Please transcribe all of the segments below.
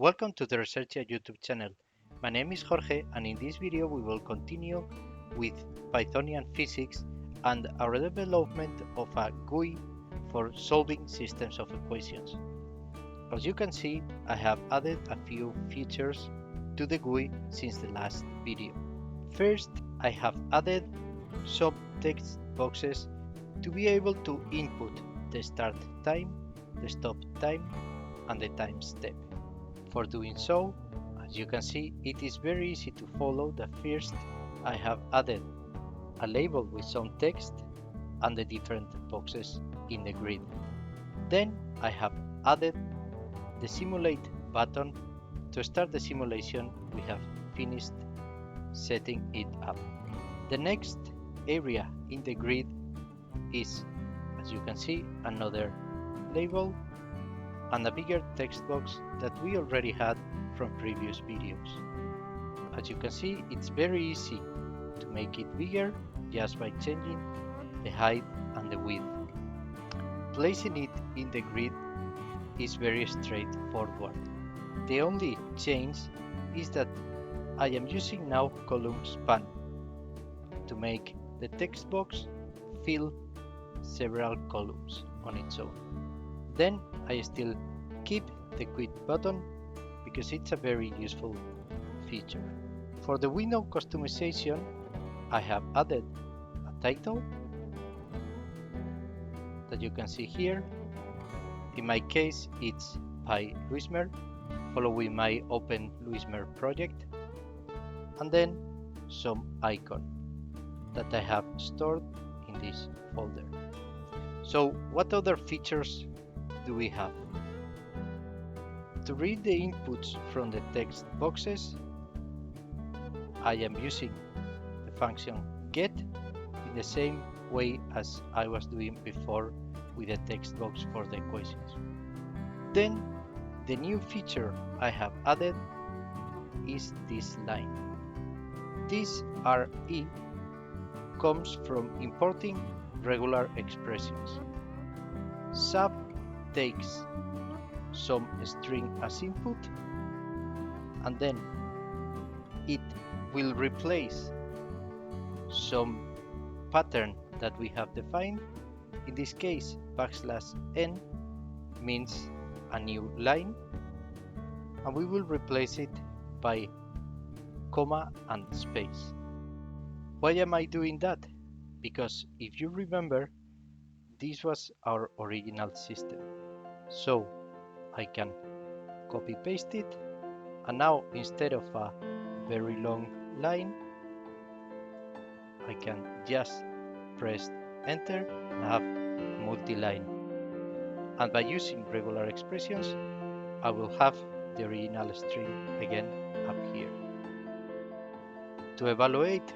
Welcome to the Resairchia YouTube channel. My name is Jorge, and in this video we will continue with Pythonian Physics and our development of a GUI for solving systems of equations. As you can see, I have added a few features to the GUI since the last video. First, I have added some text boxes to be able to input the start time, the stop time, and the time step. For doing so, as you can see, it is very easy to follow that first I have added a label with some text and the different boxes in the grid. Then I have added the simulate button. To start the simulation, we have finished setting it up. The next area in the grid is, as you can see, another label and a bigger text box that we already had from previous videos. As you can see, it's very easy to make it bigger just by changing the height and the width. Placing it in the grid is very straightforward. The only change is that I am using now column span to make the text box fill several columns on its own. Then I still keep the quit button because it's a very useful feature. For the window customization, I have added a title that you can see here. In my case, it's PyLUISMR, following my Open LUISMR project, and then some icon that I have stored in this folder. So what other features do we have? To read the inputs from the text boxes, I am using the function get in the same way as I was doing before with the text box for the equations. Then the new feature I have added is this line. This RE comes from importing regular expressions. Sub takes some string as input, and then it will replace some pattern that we have defined. In this case, \n means a new line, and we will replace it by comma and space. Why am I doing that? Because if you remember, this was our original system. So I can copy paste it, and now instead of a very long line, I can just press enter and have multi-line. And by using regular expressions, I will have the original string again up here. To evaluate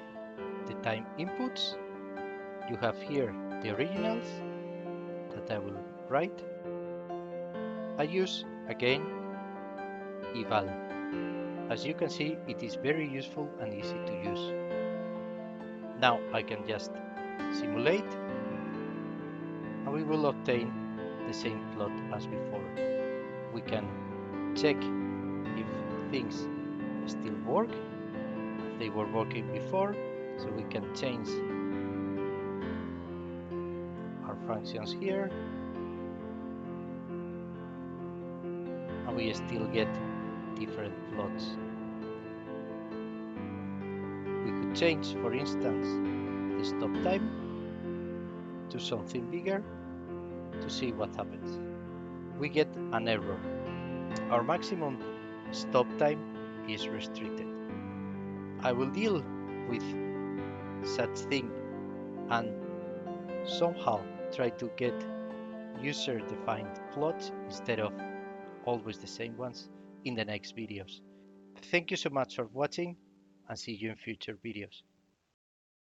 the time inputs, you have here the originals that I will write. I use again eval. As you can see, it is very useful and easy to use. Now I can just simulate, and we will obtain the same plot as before. We can check if things still work, if they were working before, so we can change our functions here, and we still get different plots. We could change, for instance, the stop time to something bigger to see what happens. We get an error. Our maximum stop time is restricted. I will deal with such thing and somehow try to get user-defined plots instead of always the same ones in the next videos. Thank you so much for watching, and see you in future videos.